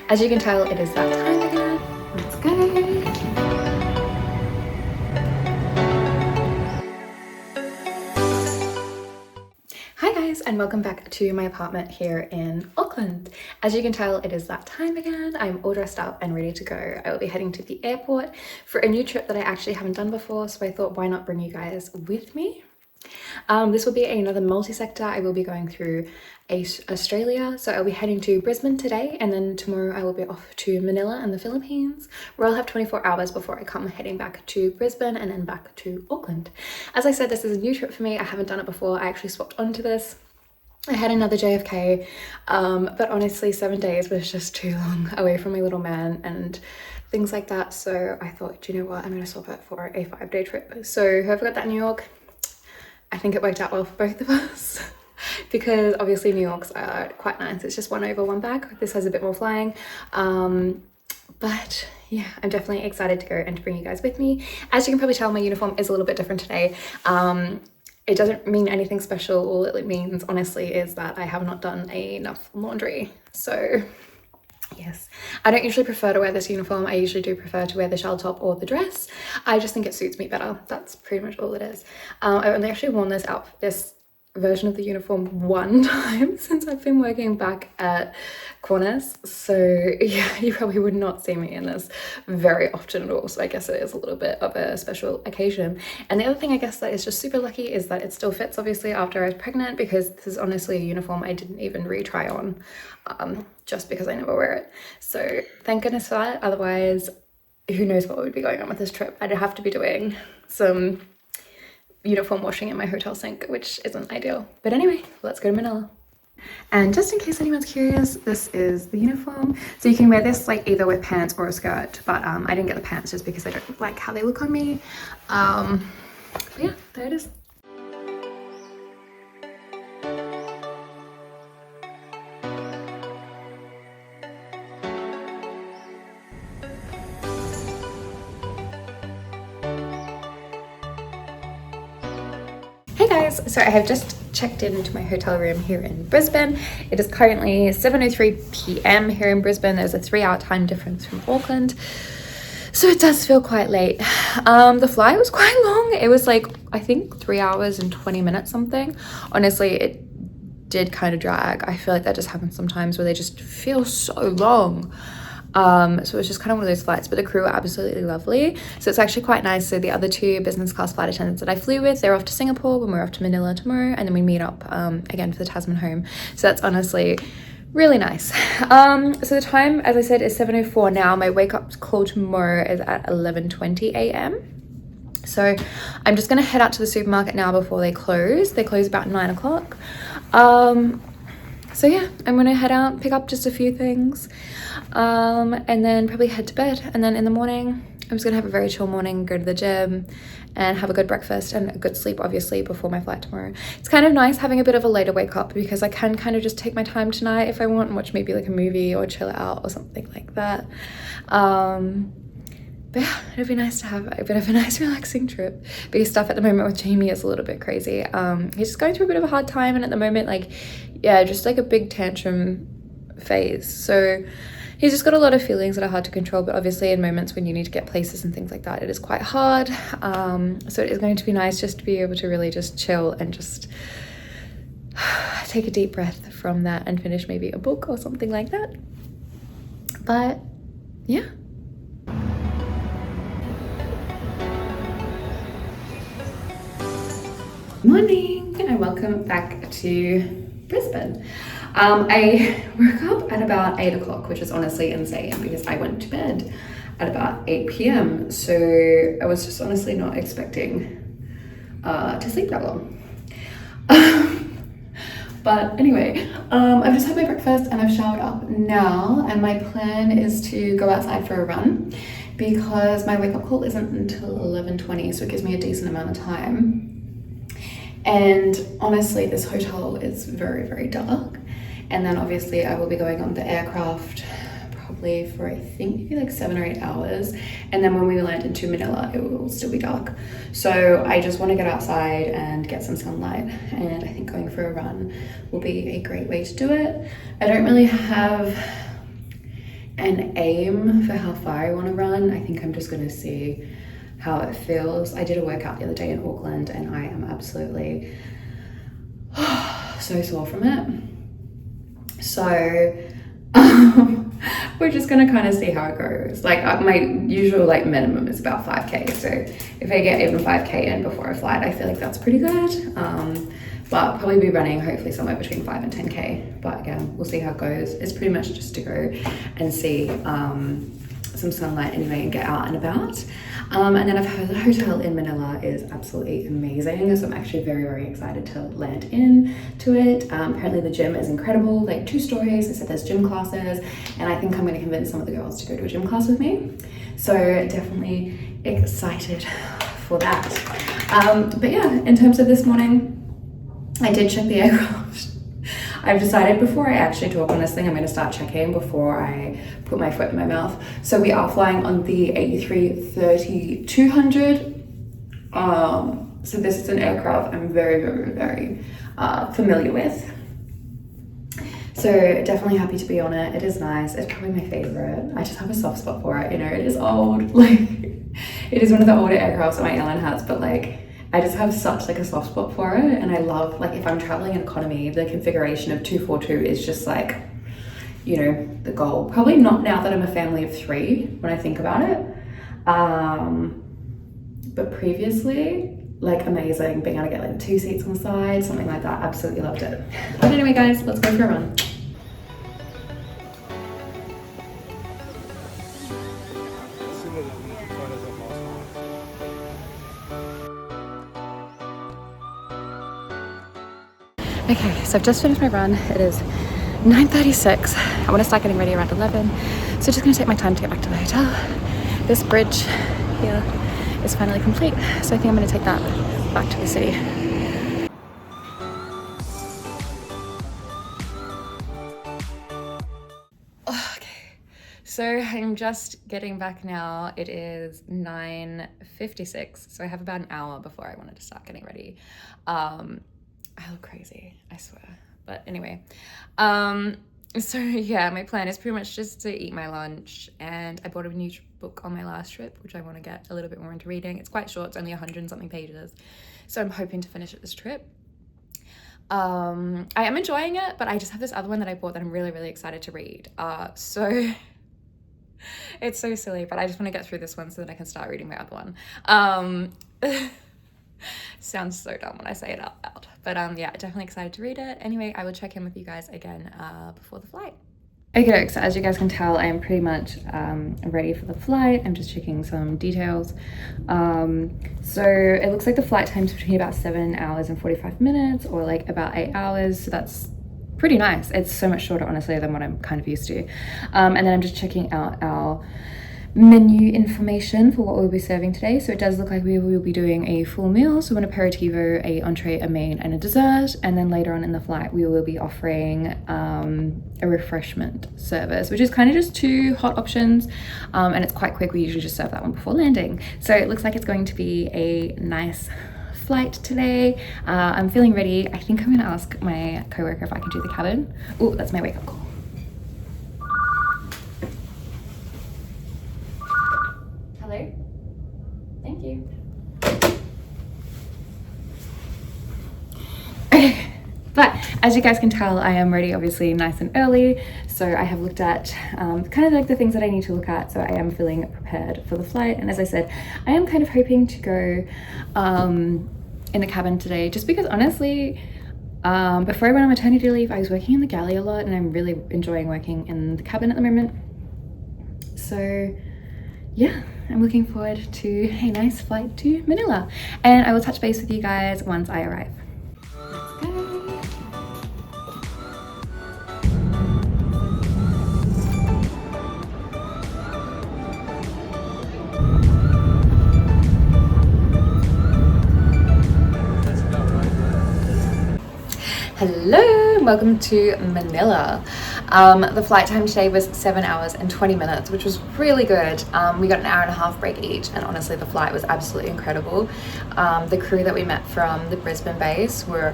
As you can tell, it is that time again. Let's go. Hi guys, and welcome back to my apartment here in Auckland. As you can tell, it is that time again. I'm all dressed up and ready to go. I will be heading to the airport for a new trip that I actually haven't done before, so I thought why not bring you guys with me. This will be another multi-sector. I will be going through Australia, so I'll be heading to Brisbane today, and then tomorrow I will be off to Manila and the Philippines, where I'll have 24 hours before I come heading back to Brisbane and then back to Auckland. As I said, this is a new trip for me. I haven't done it before. I actually swapped onto this. I had another JFK, but honestly 7 days was just too long away from my little man and things like that, so I thought, you know what, I'm gonna swap it for a 5-day trip. So whoever got that New York, I think it worked out well for both of us because obviously New York's are quite nice. It's just one over one bag. This has a bit more flying. But yeah, I'm definitely excited to go and to bring you guys with me. As you can probably tell, my uniform is a little bit different today. It doesn't mean anything special. All it means, honestly, is that I have not done enough laundry. So yes, I don't usually prefer to wear this uniform. I usually do prefer to wear the shell top or the dress. I just think it suits me better. That's pretty much all it is. I've only actually worn this version of the uniform one time since I've been working back at Corners. So yeah, you probably would not see me in this very often at all. So I guess it is a little bit of a special occasion. And the other thing I guess that is just super lucky is that it still fits obviously after I was pregnant, because this is honestly a uniform I didn't even retry on, just because I never wear it. So thank goodness for that. Otherwise, who knows what would be going on with this trip. I'd have to be doing some uniform washing in my hotel sink, which isn't ideal. But anyway, let's go to Manila. And just in case anyone's curious, this is the uniform. So you can wear this like either with pants or a skirt, but I didn't get the pants just because I don't like how they look on me. But yeah, there it is. Hey guys, so I have just checked into my hotel room here in Brisbane. It is currently 7:03 p.m. here in Brisbane. There's a 3-hour time difference from Auckland, so it does feel quite late. The flight was quite long. It was like, I think 3 hours and 20 minutes something. Honestly, it did kind of drag. I feel like that just happens sometimes where they just feel so long. So it's just kind of one of those flights, but the crew are absolutely lovely. So it's actually quite nice. So the other 2 business class flight attendants that I flew with, they're off to Singapore when we're off to Manila tomorrow, and then we meet up again for the Tasman home. So that's honestly really nice. So the time, as I said, is 7:04 now. My wake up call tomorrow is at 11:20 a.m. So I'm just gonna head out to the supermarket now before they close. They close about 9 o'clock. So yeah, I'm gonna head out, pick up just a few things, and then probably head to bed. And then in the morning, I'm just gonna have a very chill morning, go to the gym and have a good breakfast and a good sleep, obviously, before my flight tomorrow. It's kind of nice having a bit of a later wake up because I can kind of just take my time tonight if I want and watch maybe like a movie or chill out or something like that. But yeah, it'd be nice to have a bit of a nice relaxing trip, because stuff at the moment with Jamie is a little bit crazy. He's just going through a bit of a hard time, and at the moment, like, yeah, just like a big tantrum phase. So he's just got a lot of feelings that are hard to control, but obviously in moments when you need to get places and things like that, it is quite hard. So it is going to be nice just to be able to really just chill and just take a deep breath from that and finish maybe a book or something like that. But yeah. Morning and welcome back to Brisbane. I woke up at about 8 o'clock, which is honestly insane because I went to bed at about 8 p.m. So I was just honestly not expecting to sleep that long. But anyway, I've just had my breakfast and I've showered up now, and my plan is to go outside for a run because my wake up call isn't until 11:20, so it gives me a decent amount of time. And honestly, this hotel is very, very dark. And then obviously I will be going on the aircraft probably for, I think, maybe like 7 or 8 hours. And then when we land into Manila, it will still be dark. So I just want to get outside and get some sunlight. And I think going for a run will be a great way to do it. I don't really have an aim for how far I want to run. I think I'm just going to see how it feels. I did a workout the other day in Auckland and I am absolutely so sore from it. So we're just gonna kind of see how it goes. Like my usual like minimum is about 5k, so if I get even 5k in before a flight, I feel like that's pretty good. But probably be running hopefully somewhere between 5 and 10k, but again, we'll see how it goes. It's pretty much just to go and see some sunlight anyway and get out and about. And then I've heard the hotel in Manila is absolutely amazing, so I'm actually very, very excited to land in to it. Apparently the gym is incredible, like 2 stories. They said there's gym classes, and I think I'm going to convince some of the girls to go to a gym class with me. So definitely excited for that. But yeah, in terms of this morning, I did check the aircraft. I've decided before I actually talk on this thing, I'm going to start checking before I put my foot in my mouth. So we are flying on the A330-200. So this is an aircraft I'm very, very, very familiar with. So definitely happy to be on it. It is nice. It's probably my favorite. I just have a soft spot for it. You know, it is old. Like, it is one of the older aircrafts that my airline has, but like, I just have such like a soft spot for it, and I love, like, if I'm traveling in economy, the configuration of 242 is just like, you know, the goal. Probably not now that I'm a family of 3 when I think about it, but previously, like, amazing being able to get like 2 seats on the side, something like that. Absolutely loved it. But anyway guys, let's go for a run. Okay, so I've just finished my run. It is 9:36. I want to start getting ready around 11. So just going to take my time to get back to the hotel. This bridge here is finally complete. So I think I'm going to take that back to the city. Okay, so I'm just getting back now. It is 9:56. So I have about an hour before I wanted to start getting ready. I look crazy, I swear. But anyway, so yeah, my plan is pretty much just to eat my lunch, and I bought a new book on my last trip, which I want to get a little bit more into reading. It's quite short, it's only 100 and something pages. So I'm hoping to finish it this trip. I am enjoying it, but I just have this other one that I bought that I'm really, really excited to read. So it's so silly, but I just want to get through this one so that I can start reading my other one. Sounds so dumb when I say it out loud, but yeah, definitely excited to read it. Anyway, I will check in with you guys again before the flight. Okay, so as you guys can tell, I am pretty much ready for the flight. I'm just checking some details. So it looks like the flight time's between about 7 hours and 45 minutes, or like about 8 hours. So that's pretty nice. It's so much shorter, honestly, than what I'm kind of used to. And then I'm just checking out our menu information for what we'll be serving today. So it does look like we will be doing a full meal, so an aperitivo, a entree, a main, and a dessert, and then later on in the flight we will be offering a refreshment service, which is kind of just 2 hot options, and it's quite quick. We usually just serve that one before landing. So it looks like it's going to be a nice flight today. I'm feeling ready. I think I'm gonna ask my coworker if I can do the cabin. Oh, that's my wake-up call. Hello? Thank you. Okay, but as you guys can tell, I am ready, obviously nice and early. So I have looked at kind of like the things that I need to look at. So I am feeling prepared for the flight. And as I said, I am kind of hoping to go in the cabin today, just because honestly, before I went on maternity leave, I was working in the galley a lot, and I'm really enjoying working in the cabin at the moment. So yeah, I'm looking forward to a nice flight to Manila, and I will touch base with you guys once I arrive. Let's go. Hello, welcome to Manila. The flight time today was 7 hours and 20 minutes, which was really good. We got an hour and a half break each, and honestly the flight was absolutely incredible. The crew that we met from the Brisbane base were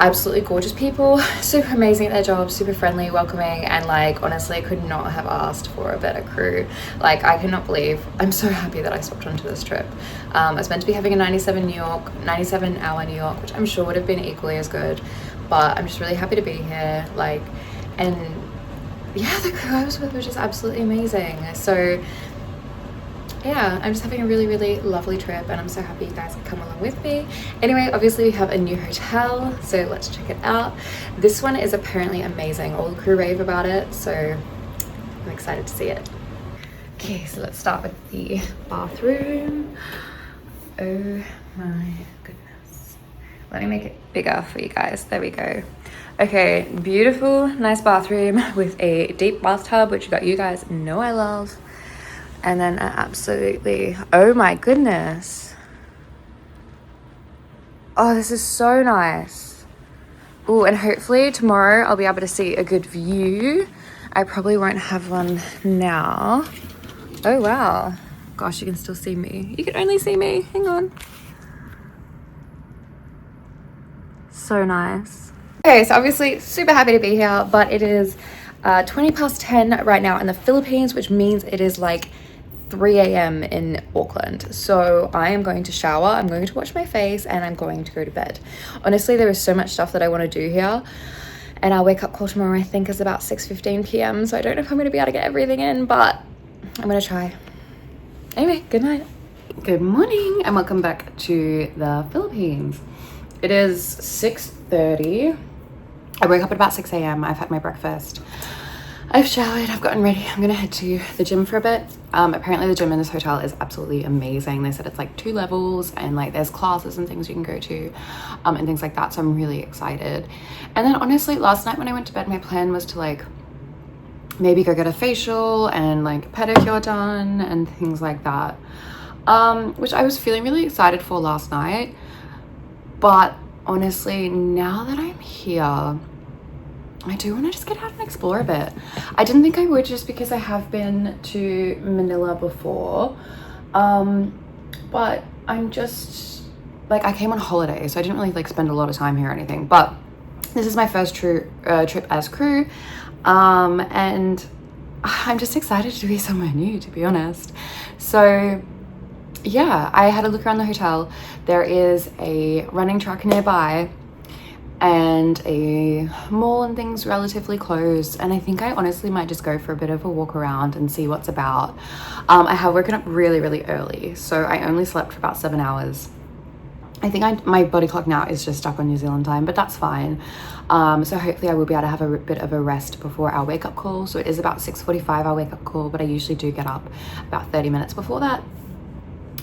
Absolutely gorgeous people, super amazing at their jobs, super friendly, welcoming, and like honestly could not have asked for a better crew. Like I cannot believe, I'm so happy that I swapped onto this trip. I was meant to be having a 97-hour New York, which I'm sure would have been equally as good, but I'm just really happy to be here. Like, and yeah, the crew I was with was just absolutely amazing. So yeah, I'm just having a really, really lovely trip, and I'm so happy you guys can come along with me. Anyway, obviously we have a new hotel, so let's check it out. This one is apparently amazing. All the crew rave about it, so I'm excited to see it. Okay, so let's start with the bathroom. Oh my goodness. Let me make it bigger for you guys. There we go. Okay, beautiful, nice bathroom with a deep bathtub, which you guys know I love. And then absolutely, oh my goodness. Oh, this is so nice. Oh, and hopefully tomorrow I'll be able to see a good view. I probably won't have one now. Oh, wow. Gosh, you can still see me. You can only see me. Hang on. So nice. Okay, so obviously super happy to be here, but it is 20 past 10 right now in the Philippines, which means it is like 3 a.m. in Auckland. So I am going to shower, I'm going to wash my face, and I'm going to go to bed. Honestly, there is so much stuff that I want to do here, and our wake up call tomorrow I think is about 6:15 p.m. so I don't know if I'm going to be able to get everything in, but I'm going to try. Anyway, good night. Good morning and welcome back to the Philippines. It is 6:30. I woke up at about 6 a.m. I've had my breakfast, I've showered, I've gotten ready. I'm gonna head to the gym for a bit. Apparently the gym in this hotel is absolutely amazing. They said it's like 2 levels and like there's classes and things you can go to and things like that. So I'm really excited. And then honestly, last night when I went to bed, my plan was to like maybe go get a facial and like pedicure done and things like that, which I was feeling really excited for last night. But honestly, now that I'm here, I do want to just get out and explore a bit. I didn't think I would just because I have been to Manila before, but I'm just like, I came on holiday, so I didn't really like spend a lot of time here or anything, but this is my first trip as crew, and I'm just excited to be somewhere new, to be honest. So yeah, I had a look around the hotel. There is a running track nearby and a mall and things relatively close, and I think I honestly might just go for a bit of a walk around and see what's about. I have woken up really early, so I only slept for about 7 hours. I think my body clock now is just stuck on New Zealand time, but that's fine. So hopefully I will be able to have a bit of a rest before our wake up call. So it is about 6:45 our wake up call, but I usually do get up about 30 minutes before that.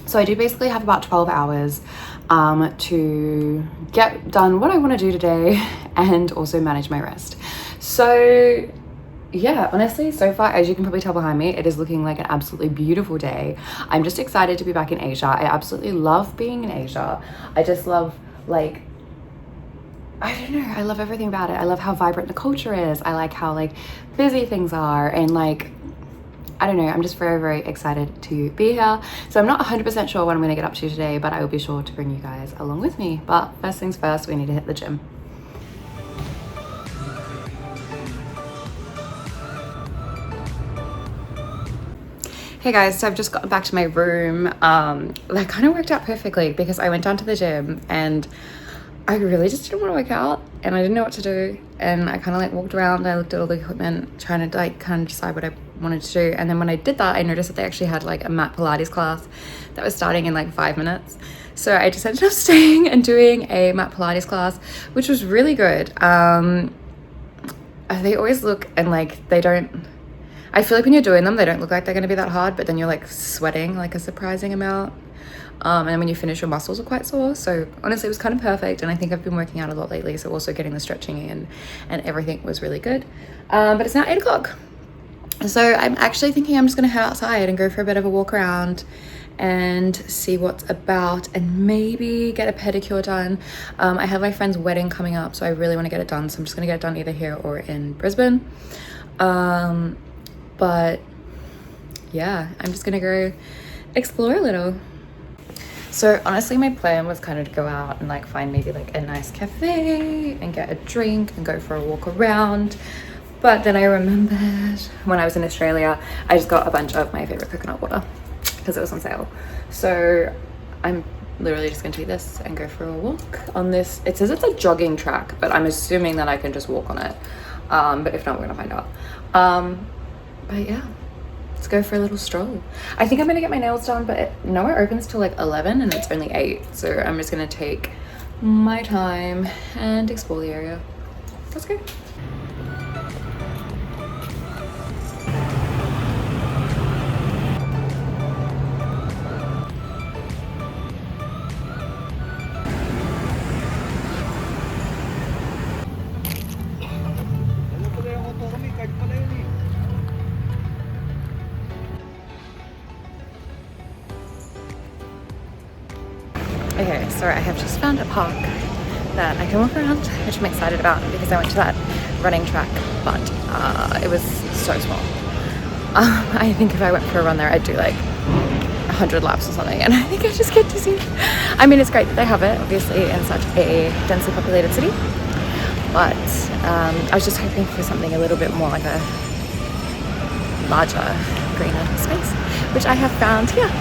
So I do basically have about 12 hours to get done what I want to do today and also manage my rest. So yeah, honestly, so far, as you can probably tell behind me, it is looking like an absolutely beautiful day. I'm just excited to be back in Asia. I absolutely love being in Asia. I just love, like, I don't know, I love everything about it. I love how vibrant the culture is. I like how like busy things are, and like, I don't know, I'm just very excited to be here. So I'm not 100% sure what I'm going to get up to today, but I will be sure to bring you guys along with me. But first things first, we need to hit the gym. Hey guys, so I've just gotten back to my room. That kind of worked out perfectly because I went down to the gym and I really just didn't want to work out and I didn't know what to do, and I kind of like walked around. I looked at all the equipment trying to like kind of decide what I wanted to do, and then when I did that I noticed that they actually had like a mat Pilates class that was starting in like 5 minutes. So I just ended up staying and doing a mat Pilates class, which was really good. They always look, and like they don't, I feel like when you're doing them they don't look like they're going to be that hard, but then you're like sweating like a surprising amount. And when you finish, your muscles are quite sore. So honestly, it was kind of perfect. And I think I've been working out a lot lately, so also getting the stretching in and everything was really good. But it's now 8 o'clock. So I'm actually thinking I'm just going to head outside and go for a bit of a walk around and see what's about, and maybe get a pedicure done. I have my friend's wedding coming up, so I really want to get it done. So I'm just going to get it done either here or in Brisbane. But yeah, I'm just going to go explore a little. So honestly, my plan was kind of to go out and like find maybe like a nice cafe and get a drink and go for a walk around. But then I remembered when I was in Australia, I just got a bunch of my favorite coconut water because it was on sale. So I'm literally just gonna take this and go for a walk on this. It says it's a jogging track, but I'm assuming that I can just walk on it. But if not, we're gonna find out. But yeah, let's go for a little stroll. I think I'm gonna get my nails done, but nowhere opens till like 11 and it's only 8. So I'm just gonna take my time and explore the area. Let's go. Okay, so I have just found a park that I can walk around, which I'm excited about because I went to that running track, but it was so small. I think if I went for a run there, I'd do like 100 laps or something, and I think I just get dizzy. I mean, it's great that they have it, obviously, in such a densely populated city, but I was just hoping for something a little bit more like a larger, greener space, which I have found here.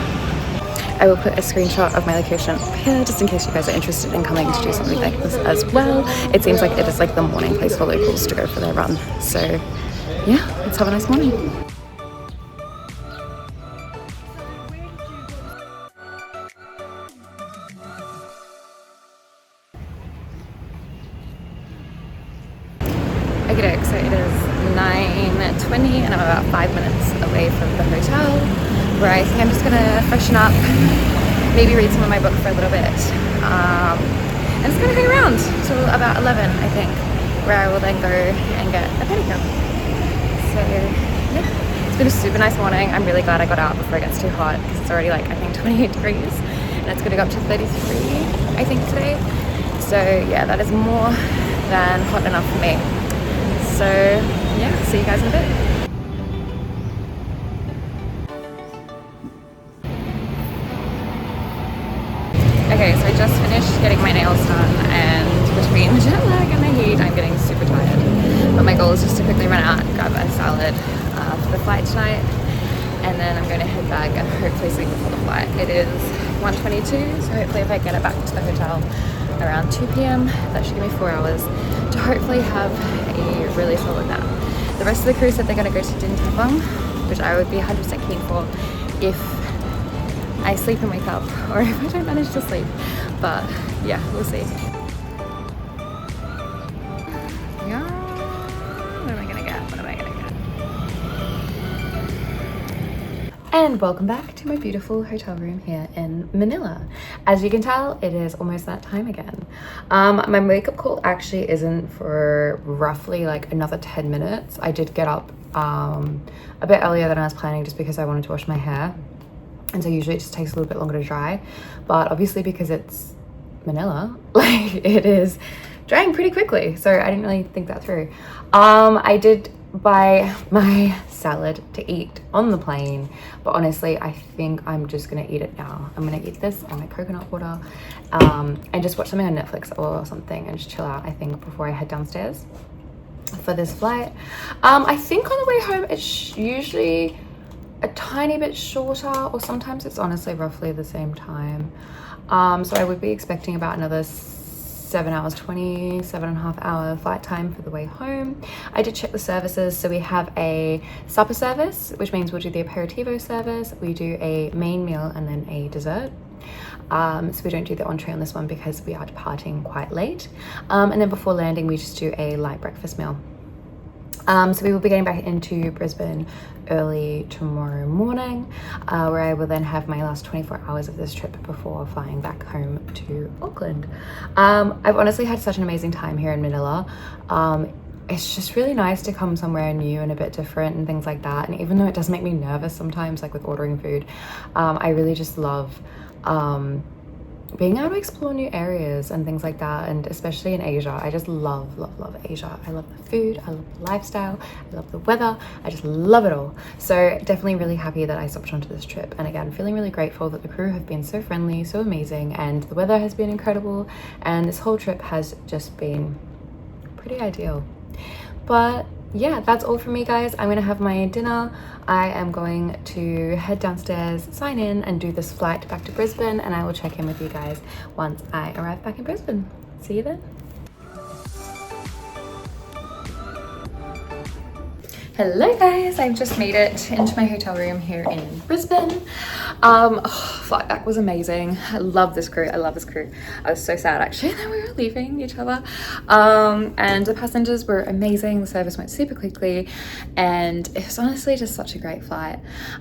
I will put a screenshot of my location up here just in case you guys are interested in coming to do something like this as well. It seems like it is like the morning place for locals to go for their run. So yeah, let's have a nice morning. Okay, so it is 9:20 and I'm about 5 minutes away from the hotel, where I think I'm just gonna freshen up, maybe read some of my book for a little bit, and just gonna hang around till about 11, I think, where I will then go and get a pedicure. So yeah, it's been a super nice morning. I'm really glad I got out before it gets too hot because it's already like I think 28 degrees and it's gonna go up to 33 I think today. So yeah, that is more than hot enough for me. So yeah, see you guys in a bit. Okay, so I just finished getting my nails done, and between the jet lag and the heat, I'm getting super tired. But my goal is just to quickly run out and grab a salad for the flight tonight, and then I'm going to head back and hopefully sleep before the flight. It is 1:22, so hopefully if I get it back to the hotel around 2 p.m, that should give me 4 hours to hopefully have a really solid nap. The rest of the crew said they're going to go to Din Tai Fung, which I would be 100% keen for if I sleep and wake up, or if I don't manage to sleep. But yeah, we'll see. Yeah. What am I gonna get? What am I gonna get? And welcome back to my beautiful hotel room here in Manila. As you can tell, it is almost that time again. My wake-up call actually isn't for roughly like another 10 minutes. I did get up a bit earlier than I was planning just because I wanted to wash my hair. And so usually it just takes a little bit longer to dry, but obviously because it's Manila, like it is drying pretty quickly. So I didn't really think that through. I did buy my salad to eat on the plane, but honestly, I think I'm just gonna eat it now. I'm gonna eat this and my coconut water, and just watch something on Netflix or something and just chill out, I think, before I head downstairs for this flight. I think on the way home, it's usually a tiny bit shorter, or sometimes it's honestly roughly the same time. So I would be expecting about another 7 hours 20, 7.5 hour flight time for the way home. I did check the services. So we have a supper service, which means we'll do the aperitivo service. We do a main meal and then a dessert. So we don't do the entree on this one because we are departing quite late. And then before landing, we just do a light breakfast meal. So we will be getting back into Brisbane early tomorrow morning, where I will then have my last 24 hours of this trip before flying back home to Auckland. I've honestly had such an amazing time here in Manila. It's just really nice to come somewhere new and a bit different and things like that. And even though it does make me nervous sometimes, like with ordering food, I really just love being able to explore new areas and things like that, and especially in Asia. I just love Asia. I love the food, I love the lifestyle, I love the weather, I just love it all. So definitely really happy that I stopped onto this trip, and again feeling really grateful that the crew have been so friendly, so amazing, and the weather has been incredible, and this whole trip has just been pretty ideal. But yeah, that's all from me, guys. I'm gonna have my dinner. I am going to head downstairs, sign in, and do this flight back to Brisbane, and I will check in with you guys once I arrive back in Brisbane. See you then. Hello guys, I've just made it into my hotel room here in Brisbane. Flight back was amazing. I love this crew. I love this crew. I was so sad actually that we were leaving each other. And the passengers were amazing. The service went super quickly, and it was honestly just such a great flight.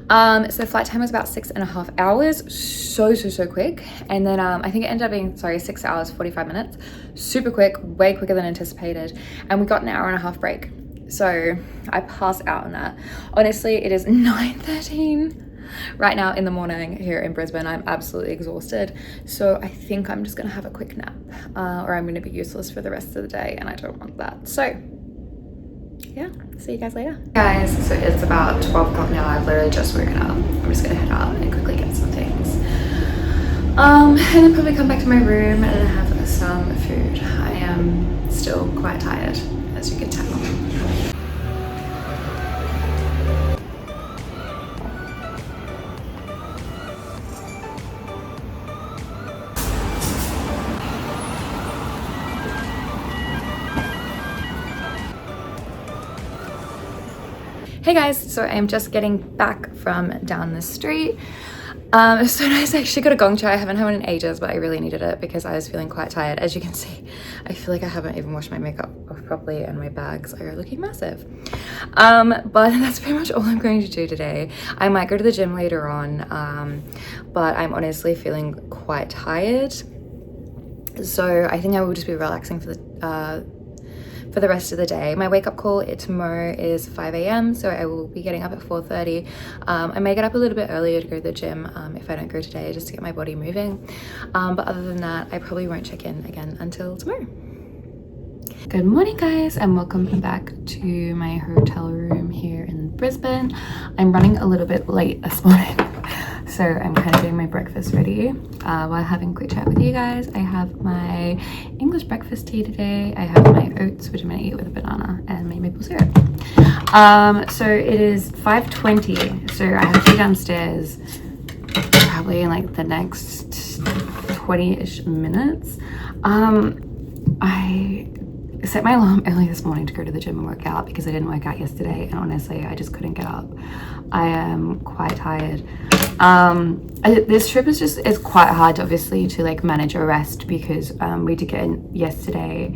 So flight time was about 6.5 hours. So quick. And then I think it ended up being 6 hours 45 minutes. Super quick, way quicker than anticipated. And we got an hour and a half break. So I passed out on that. Honestly, it is 9:13 right now in the morning here in Brisbane. I'm absolutely exhausted. So I think I'm just gonna have a quick nap, or I'm gonna be useless for the rest of the day, and I don't want that. So yeah, see you guys later. Guys, so it's about 12 o'clock now. I've literally just woken up. I'm just gonna head out and quickly get some things. And then probably come back to my room and have some food. I am still quite tired, as you can tell. Hey guys, so I'm just getting back from down the street. It was so nice. I actually got a gong cha. I haven't had one in ages, but I really needed it because I was feeling quite tired. As you can see, I feel like I haven't even washed my makeup off properly, and my bags are looking massive. But that's pretty much all I'm going to do today. I might go to the gym later on, but I'm honestly feeling quite tired. So I think I will just be relaxing for the rest of the day. My wake up call tomorrow is 5 a.m. so I will be getting up at 4:30. I may get up a little bit earlier to go to the gym if I don't go today, just to get my body moving. But other than that, I probably won't check in again until tomorrow. Good morning guys, and welcome back to my hotel room here in Brisbane. I'm running a little bit late this morning, so I'm kind of getting my breakfast ready while having a quick chat with you guys. I have my English breakfast tea today. I have my oats, which I'm gonna eat with a banana, and my maple syrup. So it is 5:20, so I have to be downstairs probably in like the next 20-ish minutes. I set my alarm early this morning to go to the gym and work out because I didn't work out yesterday, and honestly I just couldn't get up. I am quite tired. This trip is it's quite hard obviously to like manage a rest because we did get in yesterday.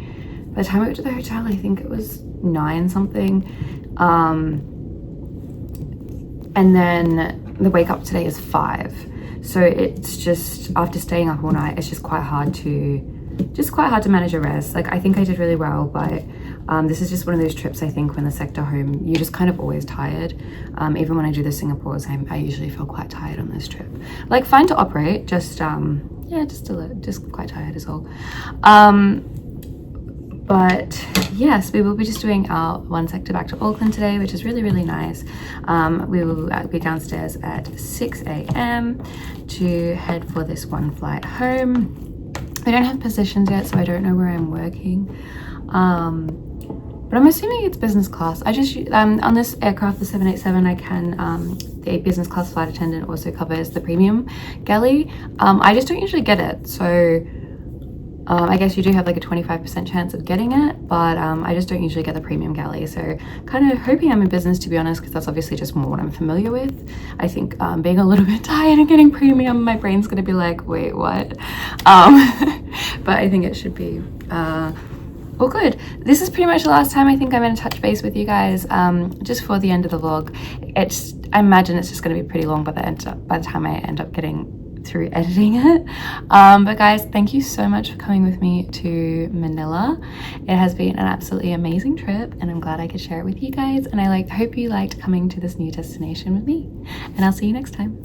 By the time I went to the hotel, I think it was 9 something, and then the wake up today is 5, so it's just, after staying up all night, it's just quite hard to manage a rest. Like, I think I did really well, but this is just one of those trips, I think, when the sector home, you're just kind of always tired. Even when I do the Singapores, I usually feel quite tired on this trip. Like, fine to operate, just quite tired is all. But yes, we will be just doing our one sector back to Auckland today, which is really nice. We will be downstairs at 6 a.m. to head for this one flight home. I don't have positions yet, so I don't know where I'm working. But I'm assuming it's business class. I just, on this aircraft, the 787, I can, the business class flight attendant also covers the premium galley. I just don't usually get it. So I guess you do have like a 25% chance of getting it, but I just don't usually get the premium galley. So kind of hoping I'm in business, to be honest, because that's obviously just more what I'm familiar with. I think being a little bit tired and getting premium, my brain's gonna be like, wait, what? But I think it should be all good. This is pretty much the last time I think I'm gonna touch base with you guys, just for the end of the vlog. I imagine it's just gonna be pretty long by the time I end up getting through editing it. But guys, thank you so much for coming with me to Manila. It has been an absolutely amazing trip, and I'm glad I could share it with you guys, and I hope you liked coming to this new destination with me, and I'll see you next time.